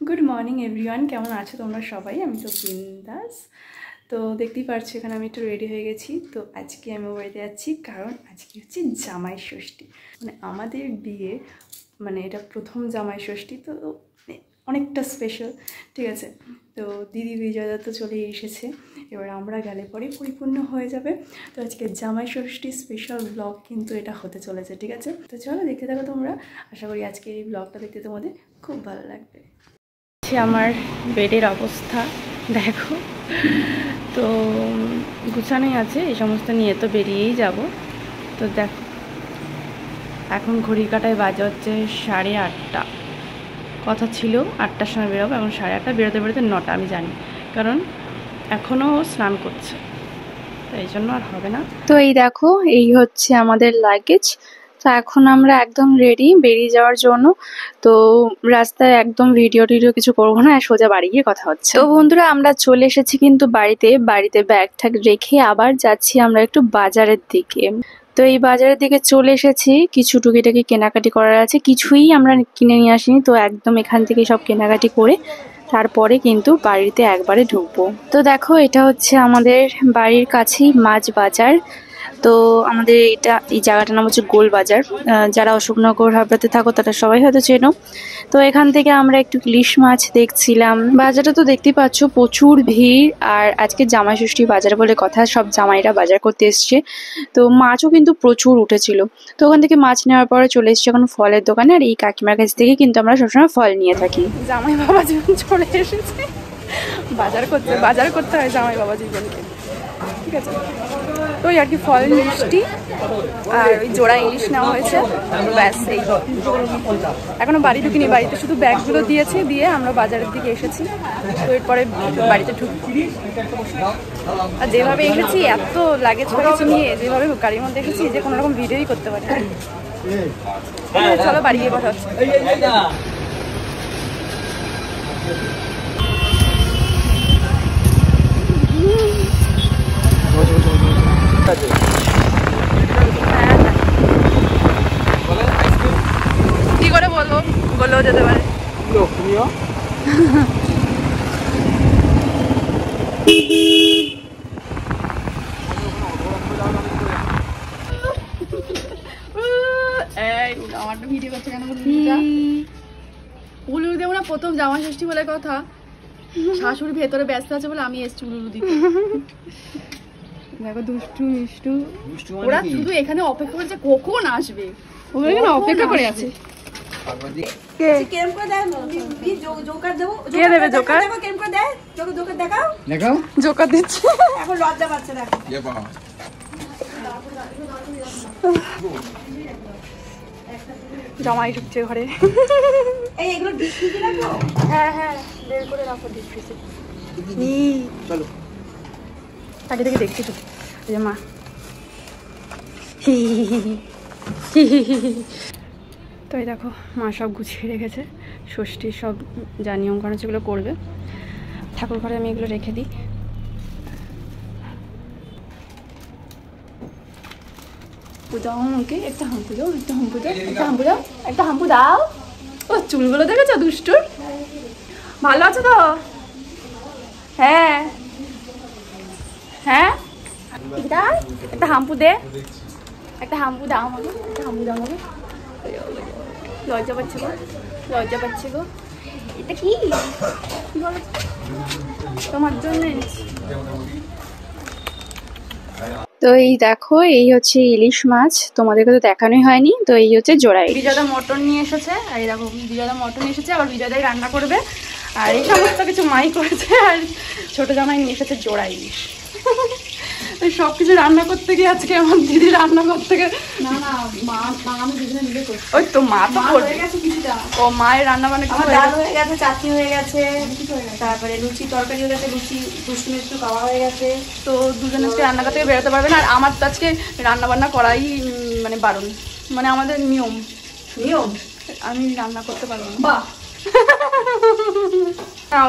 Good morning everyone, কেমন আছো তোমরা সবাই? আমি তো বিন্দাস। তো দেখতেই পারছো এখানে আমি একটু রেডি হয়ে গেছি। তো আজকে আমি বাড়িতে যাচ্ছি কারণ আজকে হচ্ছে জামাই ষষ্ঠী। মানে আমাদের বিয়ে, মানে এটা প্রথম জামাই ষষ্ঠী, তো অনেকটা স্পেশাল, ঠিক আছে। তো দিদি বিজয়দা তো চলে এসেছে, এবার আমরা গেলে পরে পরিপূর্ণ হয়ে যাবে। তো আজকে জামাই ষষ্ঠী স্পেশাল ব্লগ কিন্তু এটা হতে চলেছে, ঠিক আছে। তো চলো দেখতে থাকো তোমরা, আশা করি আজকে এই ব্লগটা দেখতে তোমাদের খুব ভালো লাগবে। আমার বেডের অবস্থা দেখো, তো গুছানোই আছে, এই সমস্ত নিয়ে তো বেরিয়েই যাব। তো দেখো এখন ঘড়ির কাঁটায় বাজে হচ্ছে 8:30, কথা ছিল 8টার সময় বেরোবো, এখন 8:30, বেরোতে বেরোতে 9টা আমি জানি, কারণ এখনও স্নান করছে, তো এই জন্য আর হবে না। তো এই দেখো, এই হচ্ছে আমাদের লাগেজ। তো এখন আমরা একদম রেডি বেরিয়ে যাওয়ার জন্য। তো রাস্তায় একদম ভিডিও কিছু করবো না, সোজা বাড়ি গিয়ে কথা হচ্ছে। তো বন্ধুরা, আমরা চলে এসেছি কিন্তু বাড়িতে ব্যাগ ঠ্যাগ রেখে আবার যাচ্ছি আমরা একটু বাজারের দিকে। তো এই বাজারের দিকে চলে এসেছি, কিছু টুকিটাকি কেনাকাটি করার আছে, কিছুই আমরা কিনে নিয়ে আসিনি। তো একদম এখান থেকে সব কেনাকাটি করে তারপরে কিন্তু বাড়িতে একবারে ঢুকবো। তো দেখো, এটা হচ্ছে আমাদের বাড়ির কাছেই মাছ বাজার। তো আমাদের এই জায়গাটার নাম হচ্ছে গোল বাজার। যারা অশোকনগর হাবড়াতে থাকো তারা সবাই হয়তো চেনো। তো এখান থেকে আমরা একটু ইলিশ মাছ দেখছিলাম। বাজারটা তো দেখতেই পাচ্ছ, প্রচুর ভিড়। আর আজকে জামাই ষষ্ঠী বাজার বলে কথা, সব জামাইরা বাজার করতে এসছে। তো মাছও কিন্তু প্রচুর উঠেছিল। তো ওখান থেকে মাছ নেওয়ার পরে চলে এসছে এখন ফলের দোকানে। আর এই কাকিমার কাছ থেকে কিন্তু আমরা সবসময় ফল নিয়ে থাকি। জামাই বাবা জীবন চলে এসেছে, বাজার করতে হয় জামাই বাবা জীবনকে, ঠিক আছে। তো ওই আর কি, ফল মিষ্টি আর ওই জোড়া ইলিশ নেওয়া হয়েছে, ব্যাস এই। এখনো বাড়ি ঢুকিনি, বাড়িতে শুধু ব্যাগগুলো দিয়েছে, দিয়ে আমরা বাজারের দিকে এসেছি। তো এরপরে বাড়িতে ঢুকবো। আর যেভাবে এসেছি, এত লাগেজ নিয়ে যেভাবে গাড়ির মধ্যে এসেছি, যে কোনো রকম ভিডিওই করতে পারি। চলো বাড়ি গিয়ে কথা হচ্ছে। কি করে বলবো, বললেও যেতে পারে। আমার তো ভিডিও করছে কেন? উলুর দেবো না, প্রথম জামা ষষ্ঠী বলে কথা। শাশুড়ি ভেতরে ব্যস্ত আছে বলে আমি এসছি উলুরু দিতে। দেখো দুষ্টু মিষ্টু, ওরা শুধু এখানে অপেক্ষা করছে কখন আসবে, ওরা এখানে অপেক্ষা করে আছে। কে দেবে জোকার? জোকার দিচ্ছে, এখন লজ্জা পাচ্ছে। দেখো জামাই ঢুকছে ঘরে। হ্যাঁ হ্যাঁ, বের করে রাখো ডিপ ফ্রিজে। চলো তাকে দেখে দেখছি তো মা। তো এই দেখো, মা সব গুছিয়ে রেখেছে, ষষ্ঠীর সব যা নিয়ম কানুন সেগুলো করবে। ঠাকুর ঘরে আমি এগুলো রেখে দিই। দাও আমাকে একটা হাম্পু দাও, একটা হাম্পু দাও, একটা হাম্পু দাও, একটা হাম্পু দাও। ও চুলগুলো দেখেছো দুষ্টুর? ভালো আছো তো? হ্যাঁ হ্যাঁ, একটা হাম্পু দে, একটা হাম্পু দাও আমাকে, একটা হাম্পু দাও আমাকে। লজ্জা পাচ্ছে গো, লজ্জা পাচ্ছে গো। এটা কি বলো, তোমার জন্য এনেছি। তো এই দেখো, এই হচ্ছে ইলিশ মাছ, তোমাদেরকে তো দেখানোই হয়নি। তো এই হচ্ছে জোড়াই। বিজয়দা মটন নিয়ে এসেছে, আর এই দেখো বিজয়দা মটন এসেছে, আবার বিজয়দাই রান্না করবে। আর এই সমস্ত কিছু মাই করেছে। আর ছোট জামাই নিয়ে এসেছে জোড়া ইলিশ। সব কিছু রান্না করতে গিয়ে আজকে আমার দিদি রান্না করতে গিয়ে, ওই তো মা তো ও মায়ের রান্না বান্না হয়ে গেছে, চাটনি হয়ে গেছে, তারপরে লুচি তরকারি হয়ে গেছে, লুচি দুষ্টু মিষ্টু খাওয়া হয়ে গেছে। তো দুজনে আজকে রান্নাঘর থেকে বেরোতে পারবে না। আর আমার তো আজকে রান্না বান্না করাই মানে বারণ, মানে আমাদের নিয়ম, আমি রান্না করতে পারবো না। বাহ,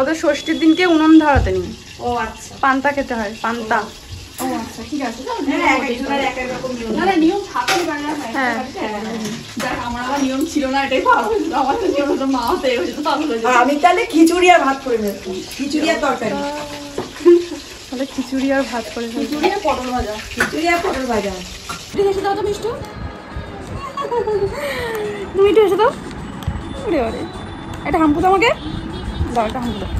ওদের ষষ্ঠীর দিনকে উনুন ধরাতে নেই। ও আচ্ছা, পান্তা খেতে হয়, পান্তা। ও আচ্ছা, আচ্ছা ঠিক আছে, নিয়ম থাকলে আমার আবার নিয়ম ছিল না, এটাই ভালো। আমার তো নিয়ম হতো মা হতে, আমি তাহলে খিচুড়ি আর ভাত করে নেব, খিচুড়ি আর তরকারি। তাহলে খিচুড়ি আর ভাত করে খিচুড়ি আর পটল ভাজা, খিচুড়ি আর পটল ভাজা। এসে দাও তো মিষ্টু, তুমি একটু এসে দাও। ওরে ওরে, একটা হাম্পু তো আমাকে দাও, একটা হাম্পু দাও।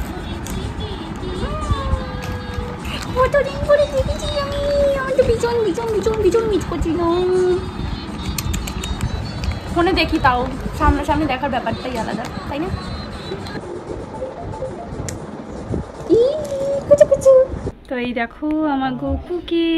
কতদিন পরে দেখেছি আমি, আমার তো ভীষণ ভীষণ ভীষণ ভীষণ মিস করছিলাম। ফোনে দেখি, তাও সামনাসামনি দেখার ব্যাপারটাই আলাদা, তাই না? তো এই দেখো আমার গপুকে,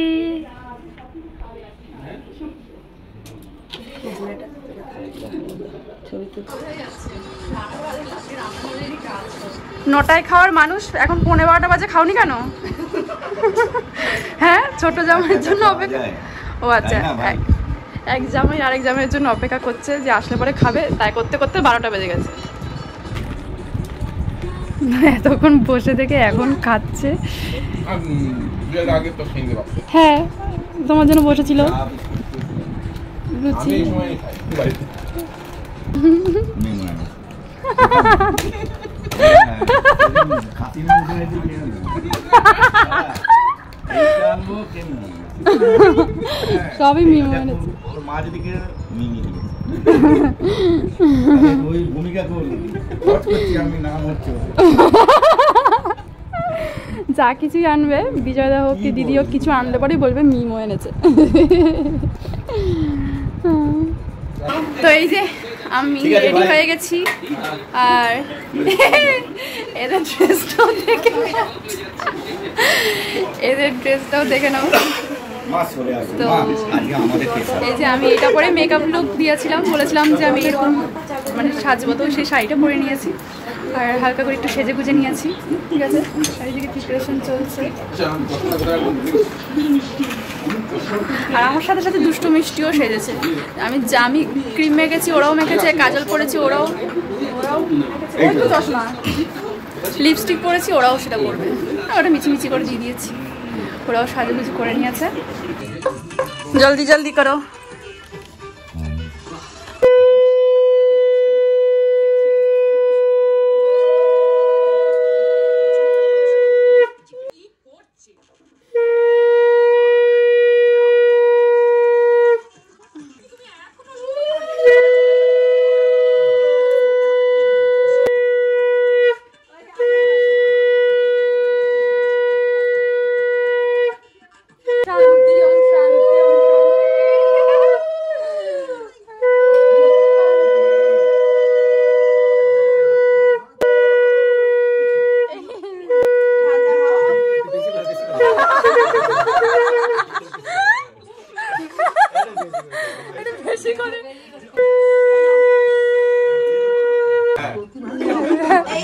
নটায় খাওয়ার মানুষ এখন 11:15 বাজে, খাওনি কেন? হ্যাঁ, ছোট জামাইয়ের জন্য অপেক্ষা। ও আচ্ছা, এক জামাই আরেক জামাইয়ের জন্য অপেক্ষা করছে যে আসলে পরে খাবে, তাই করতে করতে 12টা বেজে গেছে। এতক্ষণ বসে থেকে এখন খাচ্ছে। হ্যাঁ, তোমার জন্য বসেছিল লুচি। সবই মিমো এনেছে। যা কিছুই আনবে, বিজয়দা হোক কি দিদি হোক, কিছু আনলে পরেই বলবে মিমো এনেছে। তো এই যে আমি রেডি হয়ে গেছি, আর এদের ড্রেসটাও দেখে নাও। তো এই যে আমি এটা পরে মেকআপ লুক দিয়েছিলাম, বলেছিলাম যে আমি এরকম মানে সাজবো, তো সেই শাড়িটা পরে নিয়েছি আর হালকা করে একটু সেজে গুজে নিয়েছি। ঠিক আছে, চারিদিকে প্রিপারেশন চলছে। আর আমার সাথে সাথে দুষ্টু মিষ্টিও সেজেছে। আমি ক্রিম মেখেছি, ওরাও মেখেছে, কাজল পরেছি, ওরাও চশমা, লিপস্টিক পরেছি, ওরাও সেটা পরবে। ওটা মিছিমিছি করে দিয়ে দিয়েছি, ওরাও সাজুগুজু করে নিয়েছে। জলদি জলদি করো।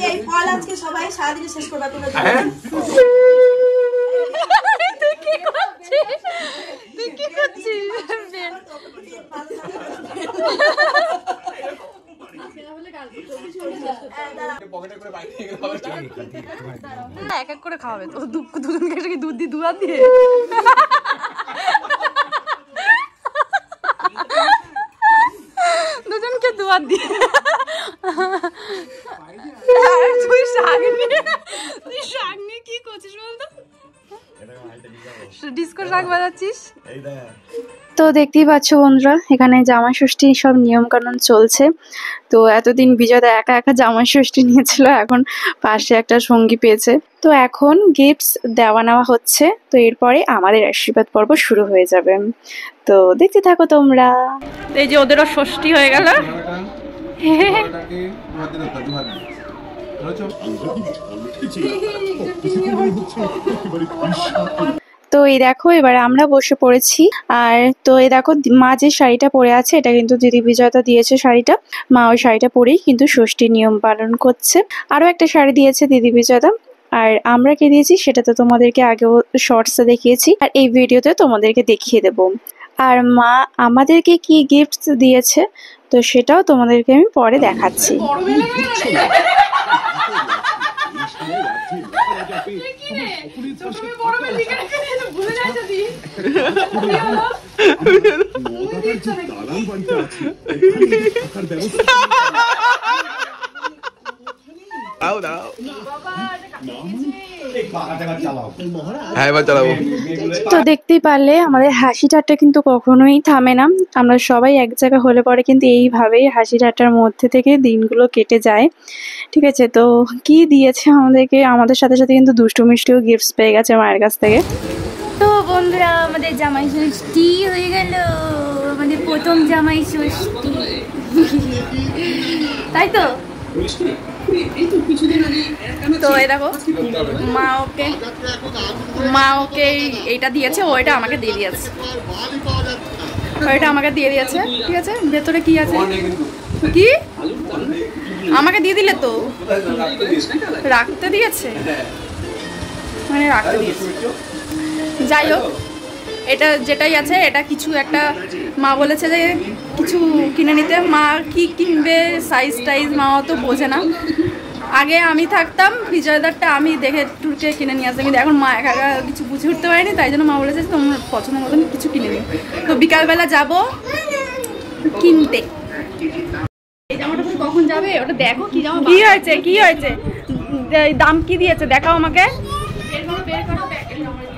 এই ফল আজকে সবাই সারাদিনে শেষ করবা তোমরা। তুই কি করছিস? এক এক করে খাওয়াবে তো, দুজনকে দুধ দিয়ে দুধ দিয়ে দুজনকে দুয়ার দিয়ে। তুই শাক নিয়ে কি করছিস বলতো? ডিস্কো শাক বাজাচ্ছিস? তো দেখতেই পাচ্ছ বন্ধুরা, এখানে জামাই ষষ্ঠী সব নিয়ম কানুন চলছে। তো এতদিন বিজয়দা একা একা জামাই ষষ্ঠী নিয়েছিল, এখন পাশে একটা সঙ্গী পেয়েছে। তো এখন গিফটস দেওয়া নেওয়া হচ্ছে, তো এরপরে আমাদের আশীর্বাদ পর্ব শুরু হয়ে যাবে। তো দেখতে থাকো তোমরা। এই যে ওদেরও ষষ্ঠী হয়ে গেল। তো এই দেখো এবার আমরা বসে পড়েছি। আর তো এই দেখো মা যে শাড়িটা পরে আছে, এটা কিন্তু দিদি বিজয়তা দিয়েছে শাড়িটা। মা ওই শাড়িটা পরেই কিন্তু ষষ্ঠীর নিয়ম পালন করছে। আরো একটা শাড়ি দিয়েছে দিদি বিজয়তা। আর আমরা কি দিয়েছি সেটা তো তোমাদেরকে আগেও শর্টসে দেখিয়েছি, আর এই ভিডিওতে তোমাদেরকে দেখিয়ে দেব। আর মা আমাদেরকে কি গিফট দিয়েছে তো সেটাও তোমাদেরকে আমি পরে দেখাচ্ছি। তো দেখতেই পারলে আমাদের হাসি ঠাট্টা কিন্তু কখনোই থামে না। আমরা সবাই এক জায়গা হলে পরে কিন্তু এইভাবেই হাসি ঠাট্টার মধ্যে থেকে দিনগুলো কেটে যায়। ঠিক আছে, তো কি দিয়েছে আমাদেরকে, আমাদের সাথে সাথে কিন্তু দুষ্টু মিষ্টিও গিফটস পেয়ে গেছে মায়ের কাছ থেকে। তো বন্ধুরা, আমাদের জামাই ষষ্ঠী হয়ে গেল, আমাদের প্রথম জামাই ষষ্ঠী, তাই তো? তো এই দেখো মা ওকে এইটা দিয়েছে, ওইটা আমাকে দিয়ে দিয়েছে, ওইটা আমাকে দিয়ে দিয়েছে। ঠিক আছে, ভেতরে কি আছে, কি আমাকে দিয়ে দিলে তো, রাখতে দিয়েছে, মানে রাখতে দিয়েছে। যাই হোক, এটা যেটাই আছে, এটা কিছু একটা মা বলেছে যে কিছু কিনে নিতে। মা কি কিনবে, সাইজ টাইজ মা তো বোঝে না। আগে আমি থাকতাম, বিজয়দারটা আমি দেখে টুরকে কিনে নিয়ে আসতাম, কিন্তু এখন মা একা একা কিছু বুঝে উঠতে পারেনি, তাই জন্য মা বলেছে তোমার পছন্দ মতন কিছু কিনে নিও। তো বিকালবেলা যাব কিনতে। এই জামাটা কখন যাবে ওটা দেখো, কি জামা, কি হয়েছে, কি হয়েছে, দাম কি দিয়েছে দেখাও আমাকে,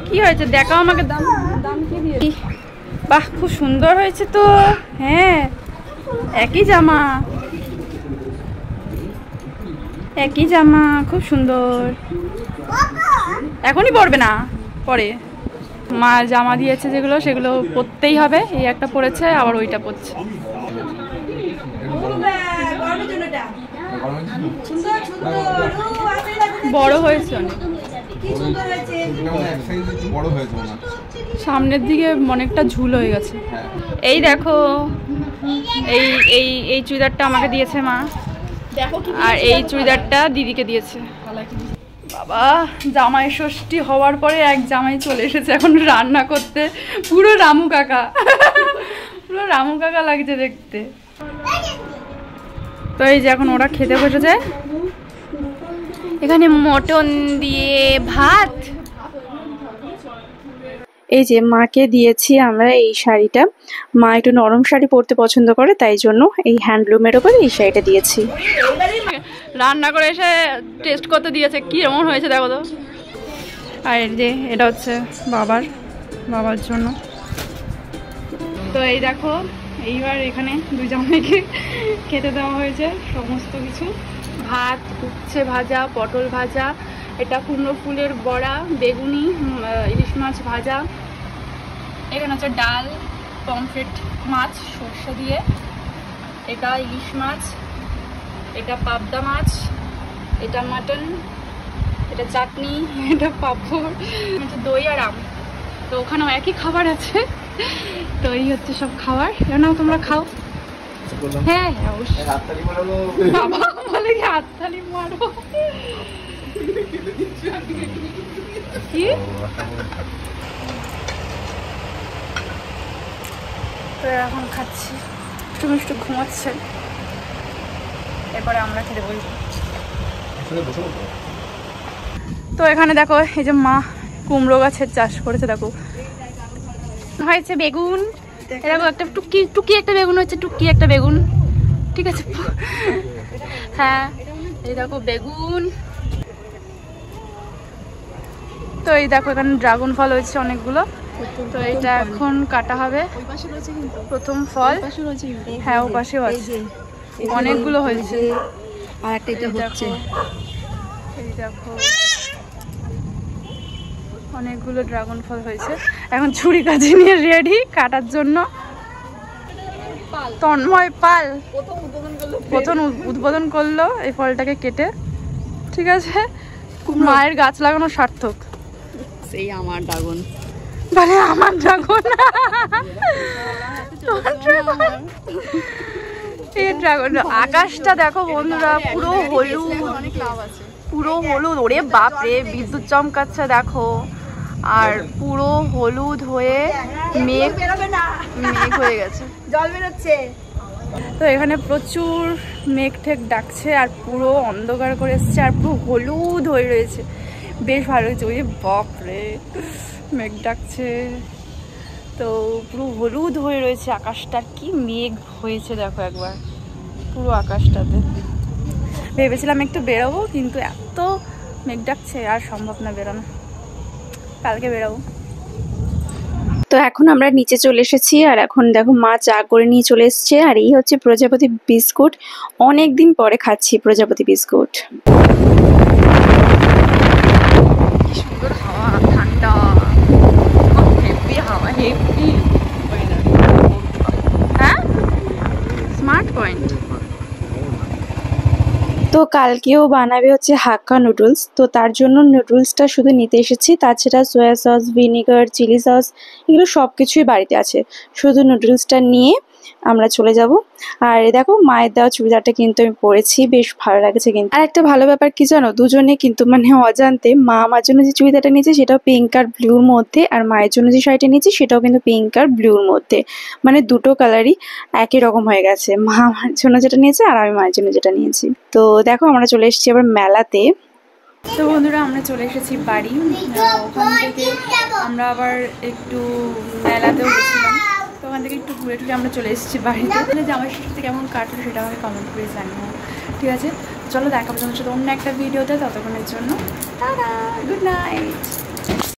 কি হয়েছে দেখাও আমাকে, দাম দাম কি দিয়েছে। বাহ, খুব সুন্দর হয়েছে তো। হ্যাঁ, একই জামা, একই জামা, খুব সুন্দর। এখনই পরবে না, পরে মা জামা দিয়েছে যেগুলো সেগুলো পরতেই হবে। এই একটা পরেছে, আবার ওইটা পরছে। বড় হয়েছে অনেক, সামনের দিকে অনেকটা ঝুল হয়ে গেছে। এই দেখো, এই এই এই চুড়িদারটা আমাকে দিয়েছে মা, আর এই চুড়িদারটা দিদিকে দিয়েছে। বাবা, জামাই ষষ্ঠী হওয়ার পরে এক জামাই চলে এসেছে এখন রান্না করতে, পুরো রামু কাকা, পুরো রামু কাকা লাগছে দেখতে। তো এই যে এখন ওরা খেতে বসেছে, এখানে মটন দিয়ে ভাত। এই যে মাকে দিয়েছি আমরা এই শাড়িটা, মা একটু নরম শাড়ি পরতে পছন্দ করে, তাই জন্য এই হ্যান্ডলুমের ওপরে এই শাড়িটা দিয়েছি। রান্না করে এসে টেস্ট করতে দিয়েছে, কি এমন হয়েছে দেখো তো। আর এই যে এটা হচ্ছে বাবার জন্য। তো এই দেখো, এইবার এখানে দুই জামাইকে খেতে দেওয়া হয়েছে সমস্ত কিছু, ভাত, উচ্ছে ভাজা, পটল ভাজা, এটা কুমড়ো ফুলের বড়া, বেগুনি, ইলিশ মাছ ভাজা, এখানে হচ্ছে ডাল, পমফ্রেট মাছ সর্ষে দিয়ে, এটা ইলিশ মাছ, এটা পাবদা মাছ, এটা মাটন, এটা চাটনি, এটা পাঁপড়, হচ্ছে দই আর আম। তো ওখানেও একই খাবার আছে। তো এই হচ্ছে সব খাবার, এখানেও তোমরা খাও। হ্যাঁ হ্যাঁ, অবশ্যই। বাবা বলে কি হাততালি মারো, কি তো এখন খাচ্ছি, একটু মিষ্টি ঘুমাচ্ছে, এরপরে আমরা খেতে বলবো। তো এখানে দেখো, এই যে মা কুমড়ো গাছের চাষ করেছে, দেখো হয়েছে বেগুন, এরকম একটা টুকি একটা বেগুন হচ্ছে, টুকি একটা বেগুন, ঠিক আছে। হ্যাঁ, এই দেখো বেগুন। তো এই দেখো এখানে ড্রাগন ফল হয়েছে অনেকগুলো, তো এটা এখন কাটা হবে, প্রথম ফল। হ্যাঁ, ও পাশেও আছে, অনেকগুলো হয়েছে। আর একটা এটা হচ্ছে, এই দেখো অনেকগুলো ড্রাগন ফল হয়েছে, এখন ছুরি কাঁচি নিয়ে রেডি কাটার জন্য। তন্ময় পাল প্রথম উদ্বোধন করলো এই ফলটাকে কেটে, ঠিক আছে। মায়ের গাছ লাগানো সার্থক। সেই আমার ড্রাগন, মানে আমার ড্রাগন, এই ড্রাগন। আকাশটা দেখো বন্ধুরা, পুরো হলুদ, পুরো হলুদ, ওরে বাপরে বিদ্যুৎ চমকাচ্ছে দেখো, আর পুরো হলুদ হয়ে মেঘ হয়ে গেছে, জল বেরোচ্ছে। তো এখানে প্রচুর মেঘ ঠেক ডাকছে আর পুরো অন্ধকার করে এসছে আর পুরো হলুদ হয়ে রয়েছে, বেশ ভালো হয়েছে। ওই বাপ রে মেঘ ডাকছে, তো পুরো হলুদ হয়ে রয়েছে আকাশটা, কি মেঘ হয়েছে দেখো একবার পুরো আকাশটাতে। ভেবেছিলাম একটু বেরোবো, কিন্তু এত মেঘ ডাকছে আর সম্ভব না বেরোনো, কালকে বেরোবো। তো এখন আমরা নিচে চলে এসেছি আর এখন দেখো মা চা করে নিয়ে চলে এসছে। আর এই হচ্ছে প্রজাপতি বিস্কুট, অনেক দিন পরে খাচ্ছি প্রজাপতি বিস্কুট। কি সুন্দর হাওয়া, ঠান্ডা, হেভি হাওয়া, হেভি। হ্যাঁ, স্মার্ট পয়েন্ট। তো কালকেও বানাবে হচ্ছে হাক্কা নুডলস, তো তার জন্য নুডলসটা শুধু নিতে এসেছি, তাছাড়া soya sauce, vinegar, chilli sauce এগুলো সব কিছুই বাড়িতে আছে, শুধু নুডলসটা নিয়ে আমরা চলে যাব। আর দেখো মায়ের দেওয়া চুড়িদারটা কিন্তু আমি পরেছি, বেশ ভালো লাগছে কিন্তু। আর একটা ভালো ব্যাপার কি জানো, দুজনে কিন্তু মানে অজান্তে, মা আমার জন্য যে চুড়িদারটা নিয়েছে সেটাও পিঙ্ক আর ব্লুর মধ্যে, আর মায়ের জন্য যে শাড়িটা নিয়েছি সেটাও কিন্তু পিঙ্ক আর ব্লুর মধ্যে, মানে দুটো কালারই একই রকম হয়ে গেছে। মা আমার জন্য যেটা নিয়েছে আর আমি মায়ের জন্য যেটা নিয়েছি। তো দেখো আমরা চলে এসেছি আবার মেলাতে। তো বন্ধুরা আমরা চলে এসেছি বাড়ি, ওখান থেকে আমরা আবার একটু মেলাতেও গেছিলাম, তো ওখান থেকে একটু ঘুরে টুরে আমরা চলে এসেছি বাড়িতে। জামাই ষষ্ঠী কেমন কাটলো সেটা আমাকে কমেন্ট করে জানিও, ঠিক আছে? চলো দেখাবো তোমার সাথে অন্য একটা ভিডিওতে, ততক্ষণের জন্য টাটা, গুড নাইট।